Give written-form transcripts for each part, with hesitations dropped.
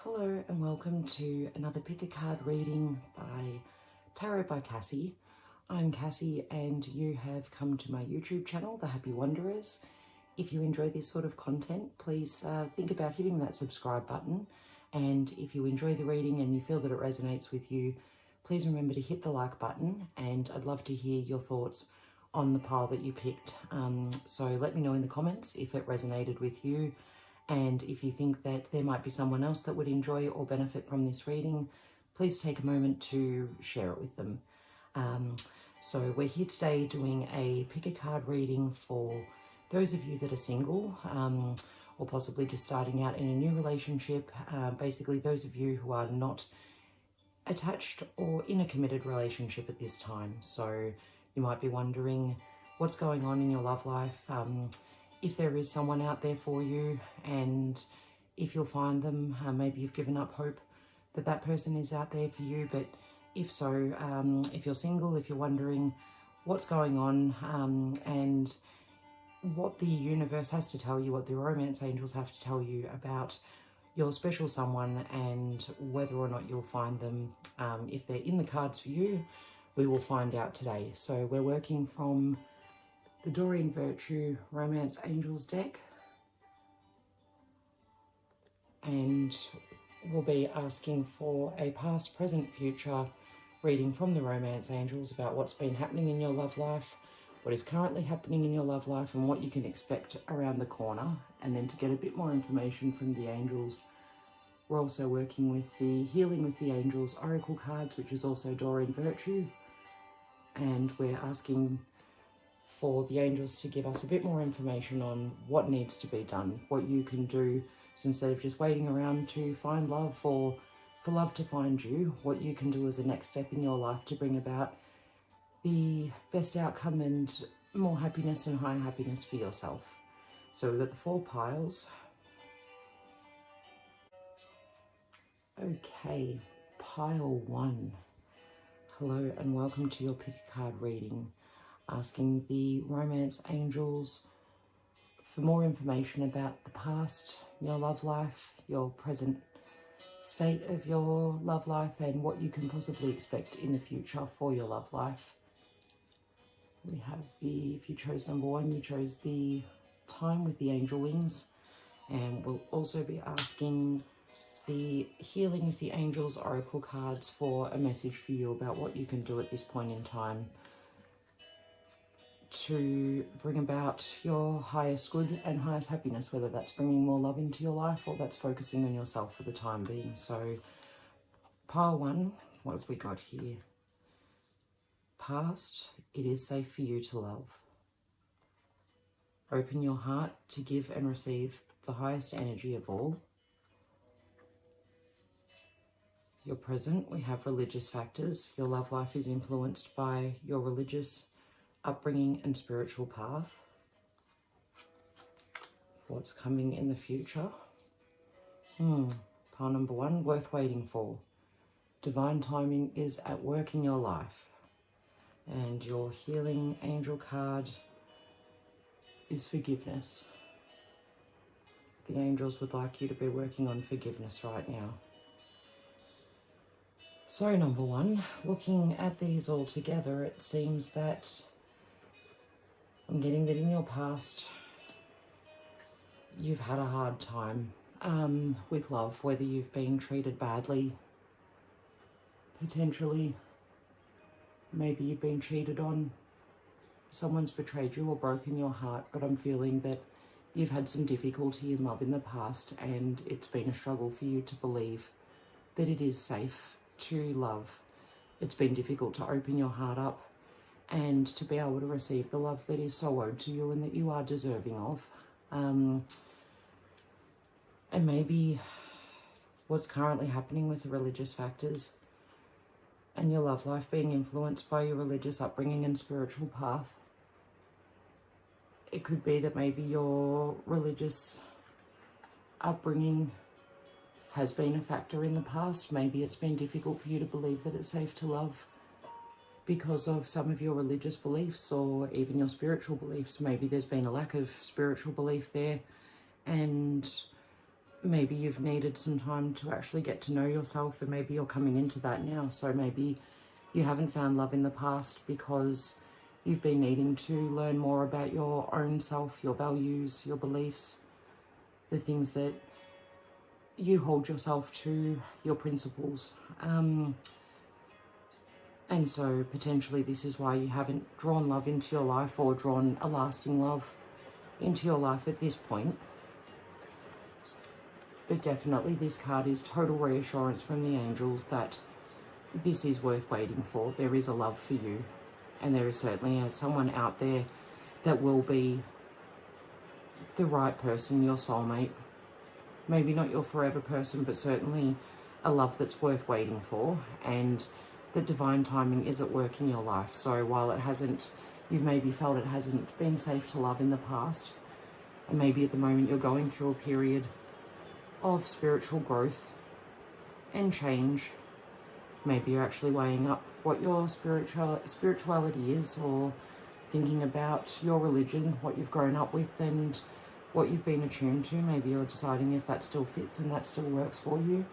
Hello and welcome to another pick a card reading by Tarot by Cassie. I'm Cassie and you have come to my YouTube channel, The Happy Wanderers. If you enjoy this sort of content, please think about hitting that subscribe button. And if you enjoy the reading and you feel that it resonates with you, please remember to hit the like button, and I'd love to hear your thoughts on the pile that you picked. So let me know in the comments if it resonated with you. And if you think that there might be someone else that would enjoy or benefit from this reading, please take a moment to share it with them. So we're here today doing a pick a card reading for those of you that are single, or possibly just starting out in a new relationship. Basically those of you who are not attached or in a committed relationship at this time. So you might be wondering what's going on in your love life. If there is someone out there for you, and if you'll find them, maybe you've given up hope that that person is out there for you. But if so, if you're single, if you're wondering what's going on, and what the universe has to tell you, what the romance angels have to tell you about your special someone and whether or not you'll find them, if they're in the cards for you, we will find out today. So we're working from the Doreen Virtue Romance Angels deck, and we'll be asking for a past, present, future reading from the Romance Angels about what's been happening in your love life, what is currently happening in your love life, and what you can expect around the corner. And then to get a bit more information from the angels, we're also working with the Healing with the Angels Oracle cards, which is also Doreen Virtue, and we're asking for the angels to give us a bit more information on what needs to be done, what you can do. So instead of just waiting around to find love or for love to find you, what you can do as a next step in your life to bring about the best outcome and more happiness and higher happiness for yourself. So we've got the 4 piles. Okay, pile 1. Hello and welcome to your pick a card reading, asking the romance angels for more information about the past, your love life, your present state of your love life, and what you can possibly expect in the future for your love life. We have if you chose number 1, you chose the Time with the Angel Wings, and we'll also be asking the Healing with the Angels Oracle cards for a message for you about what you can do at this point in time to bring about your highest good and highest happiness, whether that's bringing more love into your life or that's focusing on yourself for the time being. So pile 1, what have we got here? Past, it is safe for you to love. Open your heart to give and receive the highest energy of all. Your present, we have religious factors. Your love life is influenced by your religious upbringing and spiritual path. What's coming in the future? Pile number 1, worth waiting for. Divine timing is at work in your life. And your healing angel card is forgiveness. The angels would like you to be working on forgiveness right now. So number 1, looking at these all together, it seems that I'm getting that in your past, you've had a hard time with love, whether you've been treated badly, potentially, maybe you've been cheated on, someone's betrayed you or broken your heart, but I'm feeling that you've had some difficulty in love in the past, and it's been a struggle for you to believe that it is safe to love. It's been difficult to open your heart up and to be able to receive the love that is so owed to you and that you are deserving of. And maybe what's currently happening with the religious factors and your love life being influenced by your religious upbringing and spiritual path. It could be that maybe your religious upbringing has been a factor in the past. Maybe it's been difficult for you to believe that it's safe to love because of some of your religious beliefs or even your spiritual beliefs. Maybe there's been a lack of spiritual belief there, and maybe you've needed some time to actually get to know yourself, and maybe you're coming into that now. So maybe you haven't found love in the past because you've been needing to learn more about your own self, your values, your beliefs, the things that you hold yourself to, your principles. And so potentially this is why you haven't drawn love into your life, or drawn a lasting love into your life at this point. But definitely this card is total reassurance from the angels that this is worth waiting for. There is a love for you, and there is certainly someone out there that will be the right person, your soulmate. Maybe not your forever person, but certainly a love that's worth waiting for, and that divine timing is at work in your life. So while you've maybe felt it hasn't been safe to love in the past, and maybe at the moment you're going through a period of spiritual growth and change, maybe you're actually weighing up what your spirituality is, or thinking about your religion, what you've grown up with and what you've been attuned to. Maybe you're deciding if that still fits and that still works for you.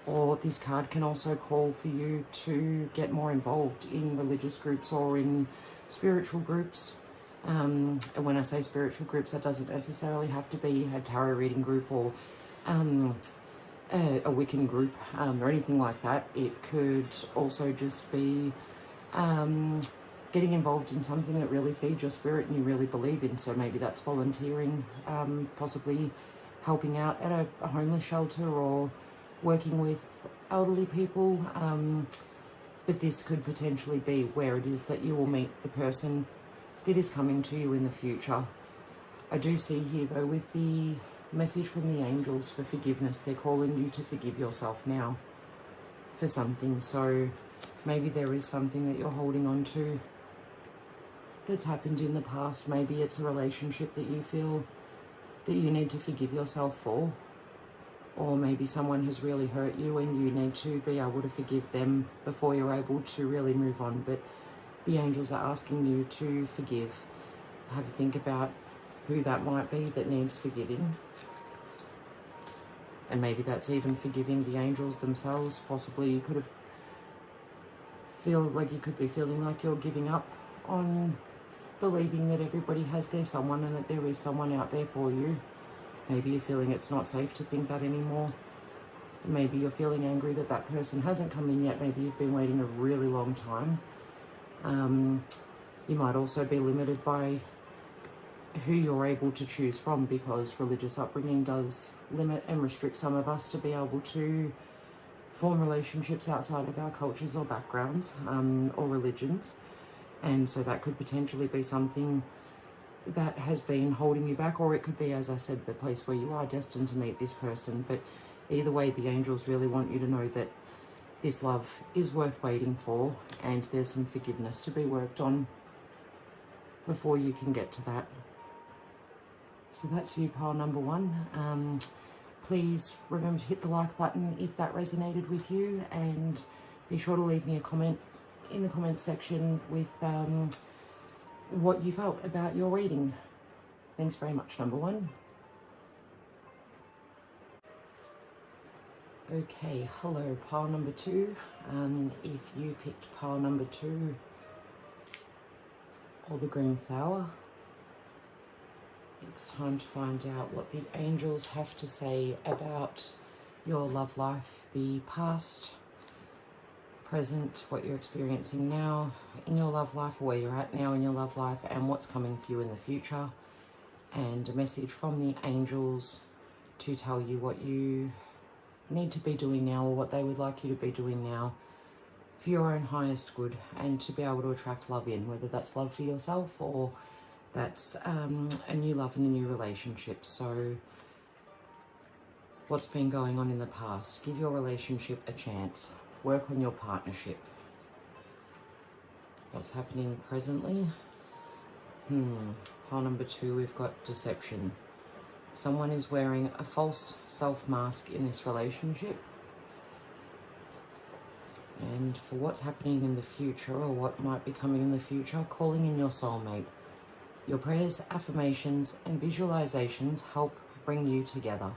Or this card can also call for you to get more involved in religious groups or in spiritual groups. And when I say spiritual groups, that doesn't necessarily have to be a tarot reading group or a Wiccan group or anything like that. It could also just be getting involved in something that really feeds your spirit and you really believe in. So maybe that's volunteering, possibly helping out at a homeless shelter, or working with elderly people. But this could potentially be where it is that you will meet the person that is coming to you in the future. I do see here though, with the message from the angels for forgiveness, they're calling you to forgive yourself now for something. So maybe there is something that you're holding on to that's happened in the past. Maybe it's a relationship that you feel that you need to forgive yourself for, or maybe someone has really hurt you and you need to be able to forgive them before you're able to really move on. But the angels are asking you to forgive. Have a think about who that might be that needs forgiving. And maybe that's even forgiving the angels themselves. Possibly you could be feeling like you're giving up on believing that everybody has their someone and that there is someone out there for you. Maybe you're feeling it's not safe to think that anymore. Maybe you're feeling angry that that person hasn't come in yet. Maybe you've been waiting a really long time. You might also be limited by who you're able to choose from, because religious upbringing does limit and restrict some of us to be able to form relationships outside of our cultures or backgrounds, or religions. And so that could potentially be something that has been holding you back, or it could be, as I said, the place where you are destined to meet this person. But either way, the angels really want you to know that this love is worth waiting for, and there's some forgiveness to be worked on before you can get to that. So that's you, pile number one. Please remember to hit the like button if that resonated with you, and be sure to leave me a comment in the comment section with what you felt about your reading. Thanks very much, number one. Okay, hello, pile number two. If you picked pile number two, or the green flower, it's time to find out what the angels have to say about your love life, the past, present, what you're experiencing now in your love life, or where you're at now in your love life, and what's coming for you in the future. And a message from the angels to tell you what you need to be doing now, or what they would like you to be doing now for your own highest good, and to be able to attract love in, whether that's love for yourself or that's a new love and a new relationship. So what's been going on in the past? Give your relationship a chance. Work on your partnership. What's happening presently? Pile number two, we've got deception. Someone is wearing a false self-mask in this relationship. And for what's happening in the future, or what might be coming in the future, calling in your soulmate. Your prayers, affirmations, and visualizations help bring you together.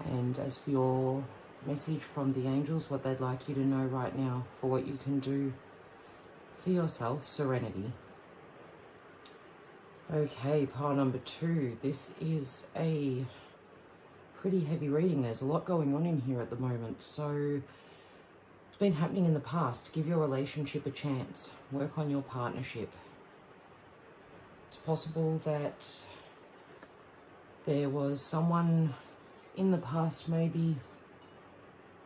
And as for your message from the angels, what they'd like you to know right now for what you can do for yourself, serenity. Okay, pile number 2. This is a pretty heavy reading. There's a lot going on in here at the moment. So it's been happening in the past. Give your relationship a chance. Work on your partnership. It's possible that there was someone in the past maybe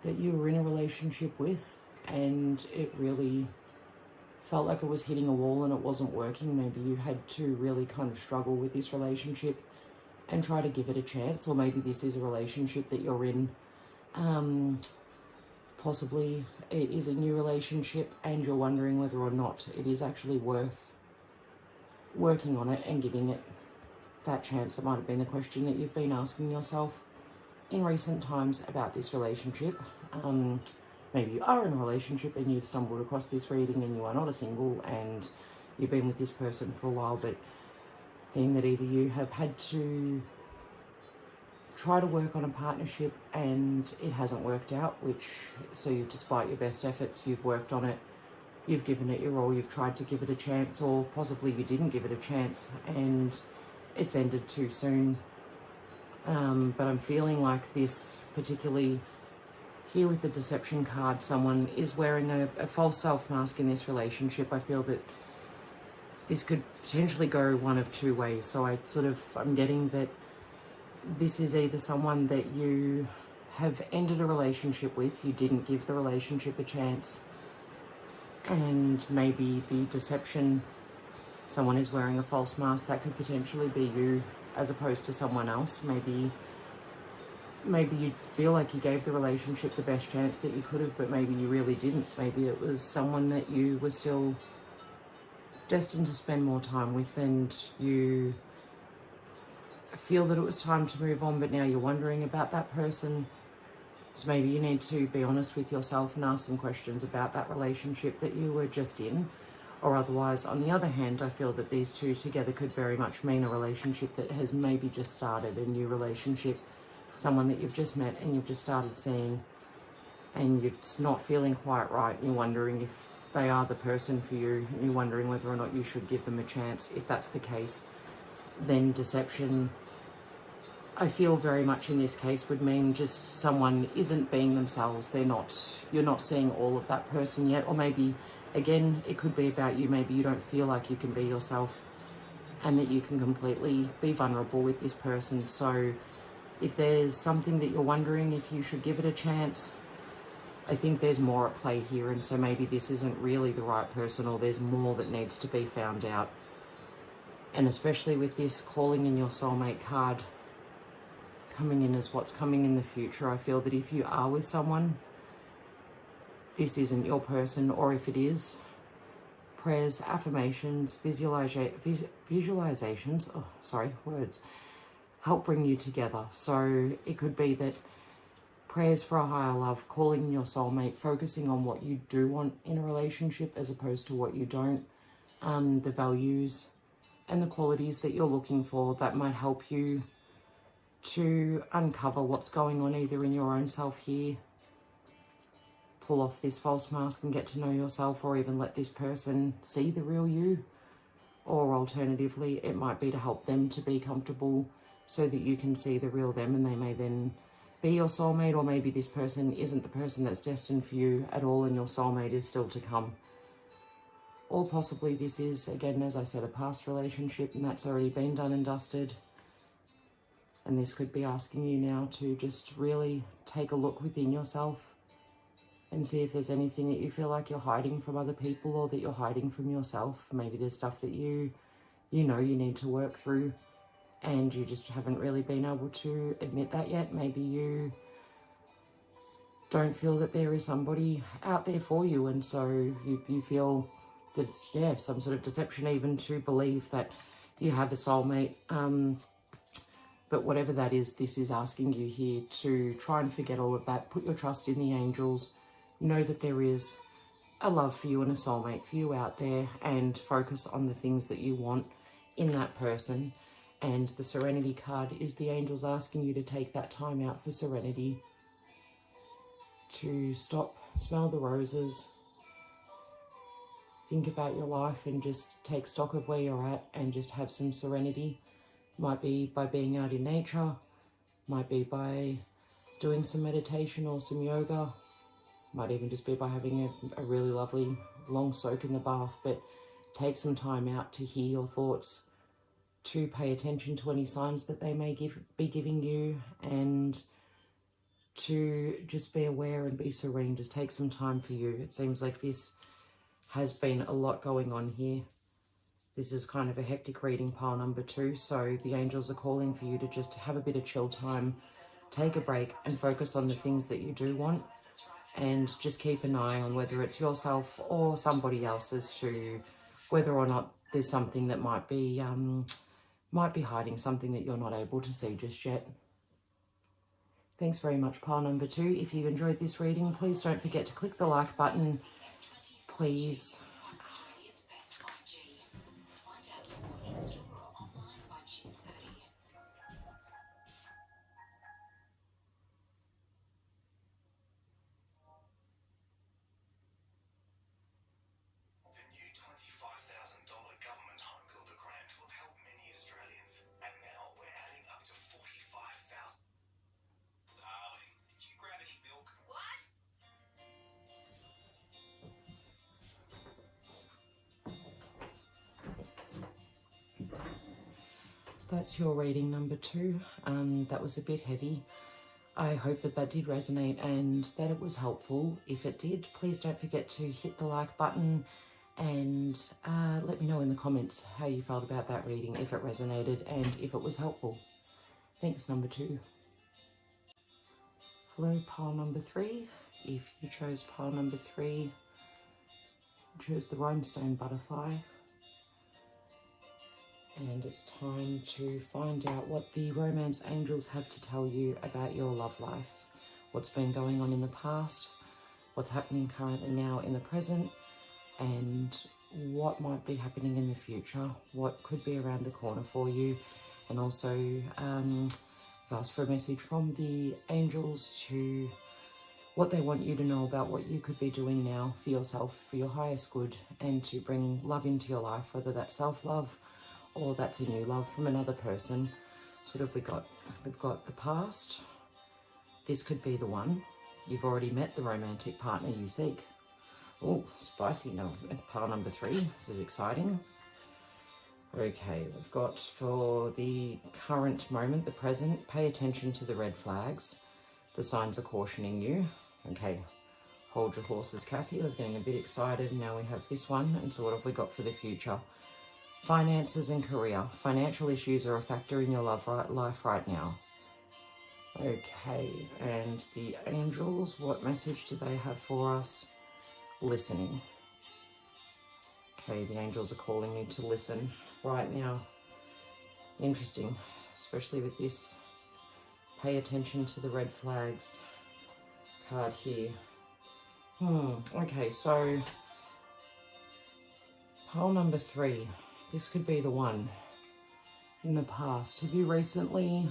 that you were in a relationship with and it really felt like it was hitting a wall and it wasn't working. Maybe you had to really kind of struggle with this relationship and try to give it a chance. Or maybe this is a relationship that you're in. Possibly it is a new relationship and you're wondering whether or not it is actually worth working on it and giving it that chance. That might have been the question that you've been asking yourself in recent times about this relationship. Maybe you are in a relationship and you've stumbled across this reading and you are not a single and you've been with this person for a while, but being that either you have had to try to work on a partnership and it hasn't worked out, despite your best efforts, you've worked on it, you've given it your all, you've tried to give it a chance, or possibly you didn't give it a chance and it's ended too soon. But I'm feeling like this, particularly here with the deception card, someone is wearing a false self mask in this relationship. I feel that this could potentially go one of two ways. So I'm getting that this is either someone that you have ended a relationship with, you didn't give the relationship a chance, and maybe the deception, someone is wearing a false mask, that could potentially be you as opposed to someone else. Maybe you feel like you gave the relationship the best chance that you could have, but maybe you really didn't. Maybe it was someone that you were still destined to spend more time with and you feel that it was time to move on, but now you're wondering about that person. So maybe you need to be honest with yourself and ask some questions about that relationship that you were just in. Or otherwise, on the other hand, I feel that these two together could very much mean a relationship that has maybe just started, a new relationship, someone that you've just met and you've just started seeing and you're just not feeling quite right. You're wondering if they are the person for you and you're wondering whether or not you should give them a chance. If that's the case, then deception, I feel very much in this case, would mean just someone isn't being themselves. You're not seeing all of that person yet. Or maybe, again, it could be about you. Maybe you don't feel like you can be yourself and that you can completely be vulnerable with this person. So if there's something that you're wondering if you should give it a chance, I think there's more at play here. And so maybe this isn't really the right person, or there's more that needs to be found out. And especially with this calling in your soulmate card coming in as what's coming in the future, I feel that if you are with someone, this isn't your person, or if it is, prayers, affirmations, visualizations, help bring you together. So it could be that prayers for a higher love, calling in your soulmate, focusing on what you do want in a relationship as opposed to what you don't, the values and the qualities that you're looking for that might help you to uncover what's going on either in your own self here, pull off this false mask and get to know yourself, or even let this person see the real you. Or alternatively, it might be to help them to be comfortable so that you can see the real them and they may then be your soulmate. Or maybe this person isn't the person that's destined for you at all and your soulmate is still to come. Or possibly this is, again, as I said, a past relationship and that's already been done and dusted. And this could be asking you now to just really take a look within yourself and see if there's anything that you feel like you're hiding from other people or that you're hiding from yourself. Maybe there's stuff that you need to work through and you just haven't really been able to admit that yet. Maybe you don't feel that there is somebody out there for you, and so you feel that it's, some sort of deception even to believe that you have a soulmate. But whatever that is, this is asking you here to try and forget all of that. Put your trust in the angels. Know that there is a love for you and a soulmate for you out there, and focus on the things that you want in that person. And the Serenity card is the angels asking you to take that time out for serenity, to stop, smell the roses, think about your life and just take stock of where you're at and just have some serenity. Might be by being out in nature, might be by doing some meditation or some yoga, might even just be by having a really lovely long soak in the bath, but take some time out to hear your thoughts, to pay attention to any signs that they may be giving you, and to just be aware and be serene. Just take some time for you. It seems like this has been a lot going on here. This is kind of a hectic reading, pile number 2. So the angels are calling for you to just have a bit of chill time, take a break and focus on the things that you do want, and just keep an eye on whether it's yourself or somebody else as to whether or not there's something that might be hiding, something that you're not able to see just yet. Thanks very much, pile number 2. If you enjoyed this reading, please don't forget to click the like button. Please. That's your reading number 2. That was a bit heavy. I hope that that did resonate and that it was helpful. If it did, please don't forget to hit the like button and let me know in the comments how you felt about that reading, if it resonated and if it was helpful. Thanks, number 2. Hello, pile number 3. If you chose pile number 3, you chose the rhinestone butterfly. And it's time to find out what the romance angels have to tell you about your love life. What's been going on in the past, what's happening currently now in the present, and what might be happening in the future, what could be around the corner for you. And also I've asked for a message from the angels to what they want you to know about what you could be doing now for yourself, for your highest good, and to bring love into your life, whether that's self-love or that's a new love from another person. So what have we got? We've got the past. This could be the one. You've already met the romantic partner you seek. Oh, spicy. No, pile number 3. This is exciting. Okay, we've got for the current moment, the present, pay attention to the red flags. The signs are cautioning you. Okay, hold your horses, Cassie. I was getting a bit excited. Now we have this one. And so what have we got for the future? Finances and career. Financial issues are a factor in your life right now. Okay, and the angels, what message do they have for us? Listening. Okay, the angels are calling you to listen right now. Interesting, especially with this pay attention to the red flags card here. Okay, so pile number 3. This could be the one. In the past, have you recently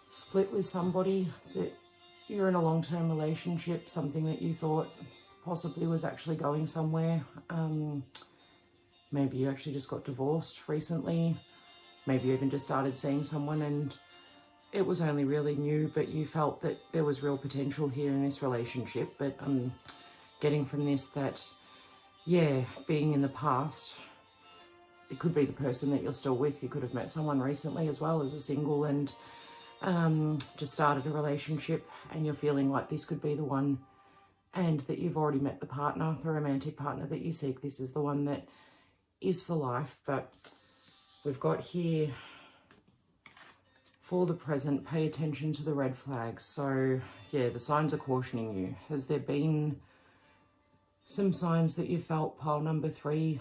split with somebody that you're in a long-term relationship, something that you thought possibly was actually going somewhere? Maybe you actually just got divorced recently. Maybe you even just started seeing someone and it was only really new, but you felt that there was real potential here in this relationship. But I'm getting from this that, yeah, being in the past, it could be the person that you're still with. You could have met someone recently as well as a single and just started a relationship and you're feeling like this could be the one, and that you've already met the partner, the romantic partner that you seek. This is the one that is for life. But we've got here, for the present, pay attention to the red flags. So yeah, the signs are cautioning you. Has there been some signs that you felt, pile number 3,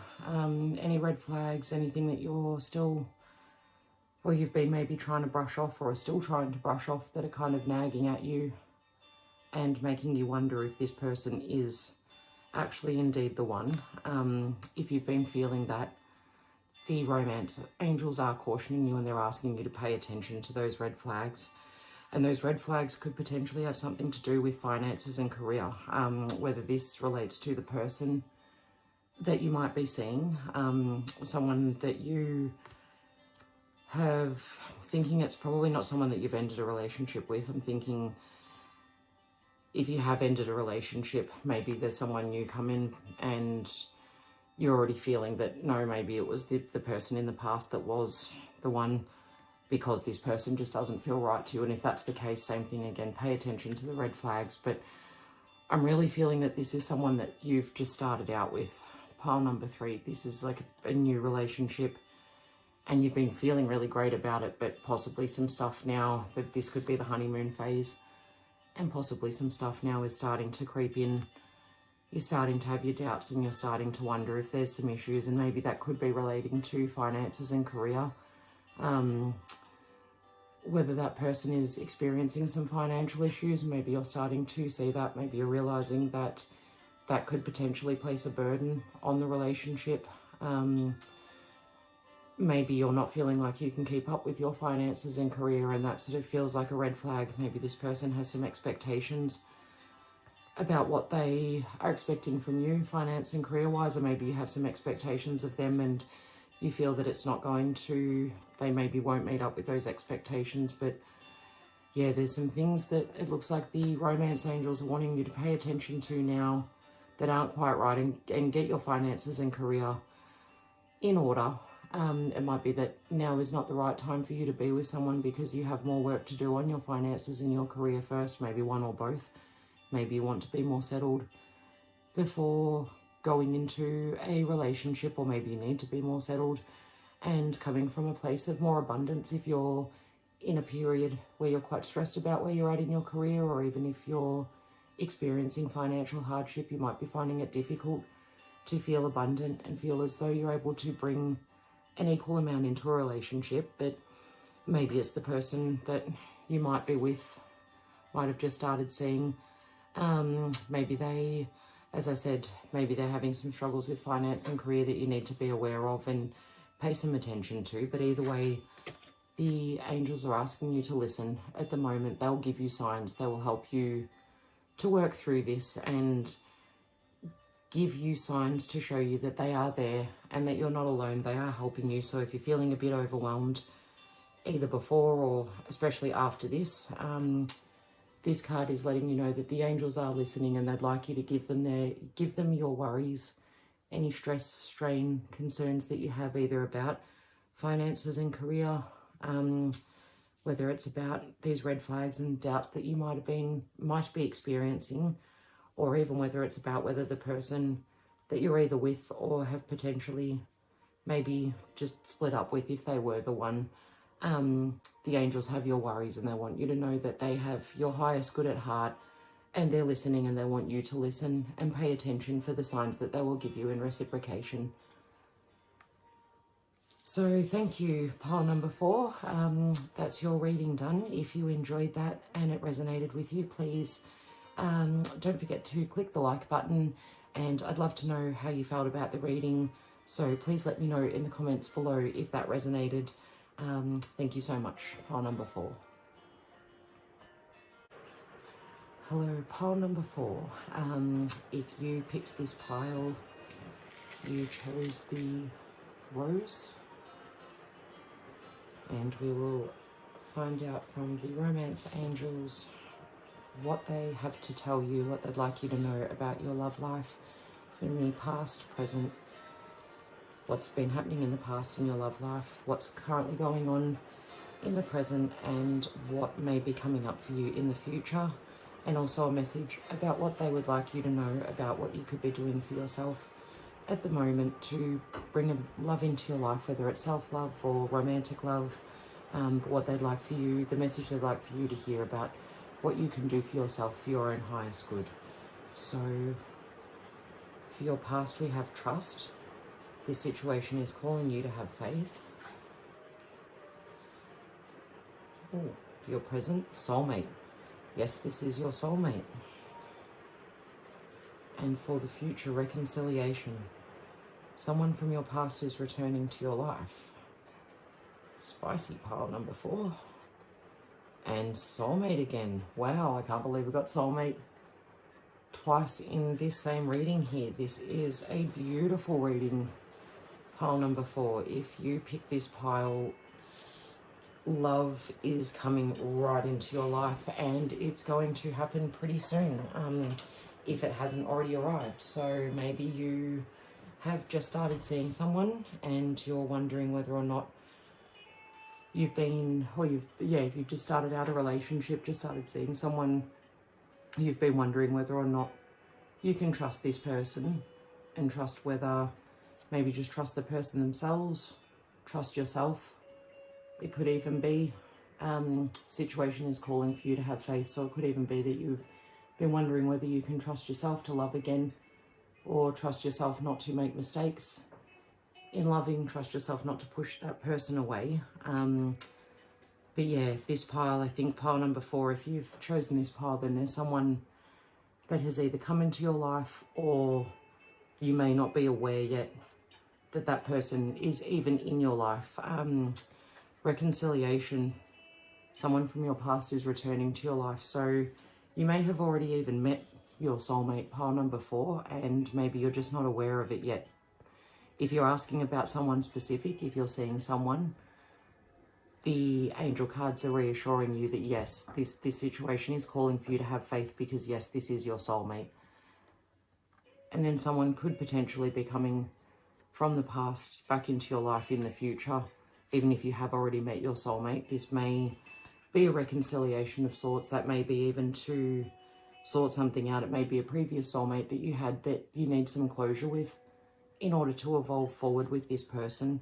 any red flags, anything that you're still, or you've been maybe trying to brush off or are still trying to brush off, that are kind of nagging at you and making you wonder if this person is actually indeed the one? If you've been feeling that, the romance angels are cautioning you, and they're asking you to pay attention to those red flags. And those red flags could potentially have something to do with finances and career, whether this relates to the person that you might be seeing, someone that you have thinking it's probably not someone that you've ended a relationship with. I'm thinking if you have ended a relationship, maybe there's someone new come in and you're already feeling that, no, maybe it was the person in the past that was the one, because this person just doesn't feel right to you. And if that's the case, same thing again, pay attention to the red flags. But I'm really feeling that this is someone that you've just started out with. Pile number 3, this is like a new relationship and you've been feeling really great about it, but possibly some stuff now, that this could be the honeymoon phase, and possibly some stuff now is starting to creep in. You're starting to have your doubts and you're starting to wonder if there's some issues, and maybe that could be relating to finances and career. Whether that person is experiencing some financial issues, maybe you're starting to see that, maybe you're realizing that that could potentially place a burden on the relationship. Maybe you're not feeling like you can keep up with your finances and career, and that sort of feels like a red flag. Maybe this person has some expectations about what they are expecting from you, finance and career-wise, or maybe you have some expectations of them and you feel that it's not going to, they maybe won't meet up with those expectations. But yeah, there's some things that it looks like the romance angels are wanting you to pay attention to now that aren't quite right, and get your finances and career in order. It might be that now is not the right time for you to be with someone because you have more work to do on your finances and your career first, maybe one or both. Maybe you want to be more settled before going into a relationship, or maybe you need to be more settled and coming from a place of more abundance if you're in a period where you're quite stressed about where you're at in your career, or even if you're experiencing financial hardship, you might be finding it difficult to feel abundant and feel as though you're able to bring an equal amount into a relationship. But maybe it's the person that you might be with, might have just started seeing. Maybe they, as I said, maybe they're having some struggles with finance and career that you need to be aware of and pay some attention to. But either way, the angels are asking you to listen at the moment. They'll give you signs. They will help you to work through this and give you signs to show you that they are there and that you're not alone. They are helping you. So if you're feeling a bit overwhelmed, either before or especially after this, this card is letting you know that the angels are listening and they'd like you to give them your worries, any stress, strain, concerns that you have, either about finances and career, whether it's about these red flags and doubts that you might be experiencing, or even whether it's about whether the person that you're either with or have potentially maybe just split up with, if they were the one. The angels have your worries and they want you to know that they have your highest good at heart and they're listening, and they want you to listen and pay attention for the signs that they will give you in reciprocation. So thank you, pile number 4. That's your reading done. If you enjoyed that and it resonated with you, please don't forget to click the like button, and I'd love to know how you felt about the reading. So please let me know in the comments below if that resonated. Thank you so much, pile number 4. Hello, pile number 4. If you picked this pile, you chose the rose, and we will find out from the romance angels what they have to tell you, what they'd like you to know about your love life in the past, present, what's been happening in the past in your love life, what's currently going on in the present, and what may be coming up for you in the future, and also a message about what they would like you to know about what you could be doing for yourself at the moment to bring love into your life, whether it's self-love or romantic love, what they'd like for you, the message they'd like for you to hear about what you can do for yourself for your own highest good. So for your past, we have trust. This situation is calling you to have faith. Ooh, for your present, soulmate. Yes, this is your soulmate. And for the future, reconciliation. Someone from your past is returning to your life. Spicy pile number 4. And soulmate again. Wow, I can't believe we got soulmate twice in this same reading here. This is a beautiful reading. Pile number 4. If you pick this pile, love is coming right into your life, and it's going to happen pretty soon, if it hasn't already arrived. So maybe you have just started seeing someone and you're wondering whether or not you've been, or if you've just started out a relationship, just started seeing someone, you've been wondering whether or not you can trust this person, and trust whether, maybe just trust the person themselves, trust yourself. It could even be, situation is calling for you to have faith, so it could even be that you've been wondering whether you can trust yourself to love again, or trust yourself not to make mistakes in loving, trust yourself not to push that person away. But yeah, this pile, I think pile number 4, if you've chosen this pile, then there's someone that has either come into your life, or you may not be aware yet that that person is even in your life. Reconciliation, someone from your past is returning to your life. So you may have already even met your soulmate, pile number 4, and maybe you're just not aware of it yet. If you're asking about someone specific, if you're seeing someone, the angel cards are reassuring you that yes, this situation is calling for you to have faith, because yes, this is your soulmate. And then someone could potentially be coming from the past back into your life in the future. Even if you have already met your soulmate, this may be a reconciliation of sorts. That may be even to sort something out. It may be a previous soulmate that you had that you need some closure with in order to evolve forward with this person.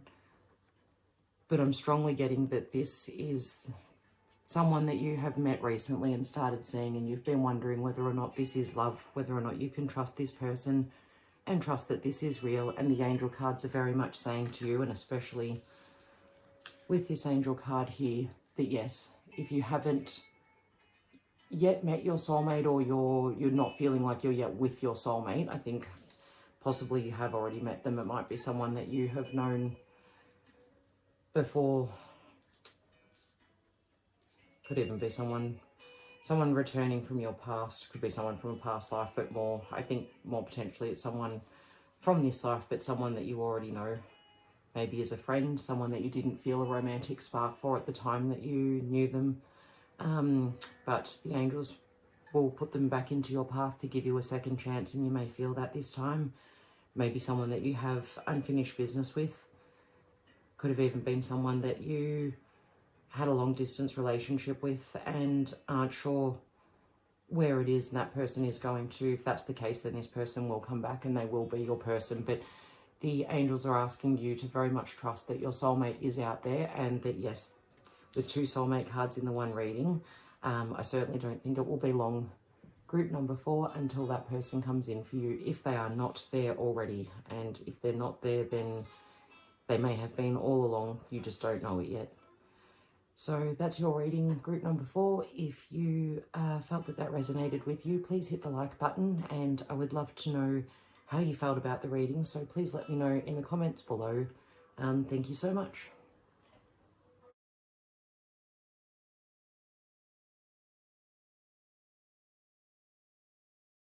But I'm strongly getting that this is someone that you have met recently and started seeing, and you've been wondering whether or not this is love, whether or not you can trust this person and trust that this is real. And the angel cards are very much saying to you, and especially with this angel card here, that yes, if you haven't yet met your soulmate, or you're not feeling like you're yet with your soulmate, I think possibly you have already met them. It might be someone that you have known before. Could even be someone returning from your past. Could be someone from a past life, but I think more potentially it's someone from this life, but someone that you already know. Maybe as a friend, someone that you didn't feel a romantic spark for at the time that you knew them. But the angels will put them back into your path to give you a second chance, and you may feel that this time. Maybe someone that you have unfinished business with. Could have even been someone that you had a long distance relationship with and aren't sure where it is, and that person is going to. If that's the case, then this person will come back and they will be your person. But the angels are asking you to very much trust that your soulmate is out there, and that yes, with 2 soulmate cards in the one reading, I certainly don't think it will be long, group number 4, until that person comes in for you, if they are not there already. And if they're not there, then they may have been all along, you just don't know it yet. So that's your reading, group number 4. If you felt that resonated with you, please hit the like button, and I would love to know how you felt about the reading. So please let me know in the comments below. Thank you so much.